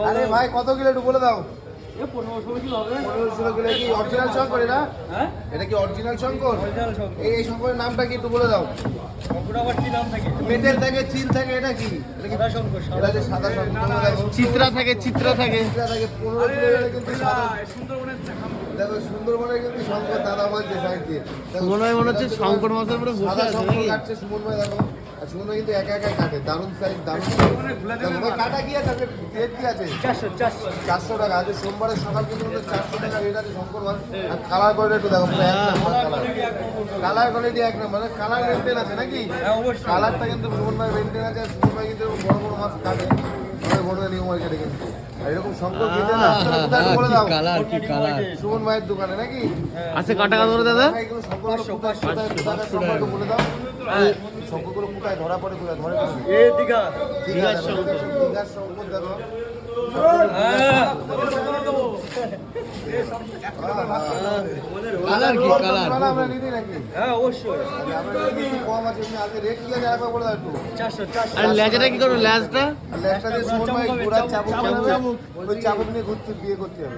আরে ভাই কত কিলো একটু বলে দাও। 15-16 কিলো হবে। 15-16 কিলো কি অরিজিনাল শঙ্কর এটা? হ্যাঁ, এটা কি অরিজিনাল শঙ্কর? অরিজিনাল শঙ্কর। এই শঙ্করের নামটা কি একটু বলে দাও। শঙ্কর আবার কি নাম থাকে? মেটেল থাকে, চিল থাকে, এটা কি? এটা কি সাদা শঙ্কর, এটা যে সাদা শঙ্কর দেখো। চিত্রা থাকে চিত্রা থাকে। চিত্রা থাকে 15 কিলো এটা কিন্তু সাদা। সুন্দরবনের দেখো সুন্দরবনের কিন্তু শঙ্কর দাদা বলছে সাইড দিয়ে। দেখো, সুমন ভাই মনে হচ্ছে শঙ্কর মাছের উপরে বসে সাদা আছে শঙ্কর নাকি? কাটছে সুমন ভাই দেখো। আর সুমন ভাই কিন্তু একা একা কাটে, দারুণ সাইজ, দারুণ size। দেখো ভাই কাটা কি আছে? রেট কি আছে? 400 টাকা। আজ সোমবারের সকাল কিন্তু 400 টাকা রেট আছে শঙ্কর মাছ। আর কালার কোয়ালিটি একটু দেখো, পুরো এক নম্বর কালার। কালার কোয়ালিটি এক নম্বর, কালার মেনটেন আছে নাকি? হ্যাঁ, অবশ্যই। কালারটা কিন্তু সুমন ভাই মেনটেন আছে। আর সুমন ভাই কিন্তু বড় বড় মাছ কাটে, অনেক বড় নিউ মার্কেটে কিন্তু। আর এরকম শঙ্কর খেতে না আসলে কোথায় একটু বলে দাও। কি কালার কি কালার। সুমন ভাইয়ের দোকানে নাকি? আছে কাটা কত করে দাদা? ভাই এগুলো শঙ্করগুলো কোথায় কোথায় শঙ্কর একটু বলে দাও। শঙ্করগুলো কোথায় ধরা পড়ে, কোথায় ধরে কোথায়? এই দিঘা। দীঘার শঙ্কর। দীঘার শঙ্কর দেখো। হ্যাঁ, কালার কি কালার। আমরা নিই নাকি? হ্যাঁ, অবশ্যই। আমরা নিই কি কম আছে? এমনি আগে রেট কি আছে আরেকবার বলে দাও একটু। 400। আর লেজাটা কি করবো লেজটা? আর লেজটা দিয়ে সুমন ভাই ঘোড়ার চাবুক বানাবে, ওই চাবুক নিয়ে ঘুরতে বিয়ে করতে হবে।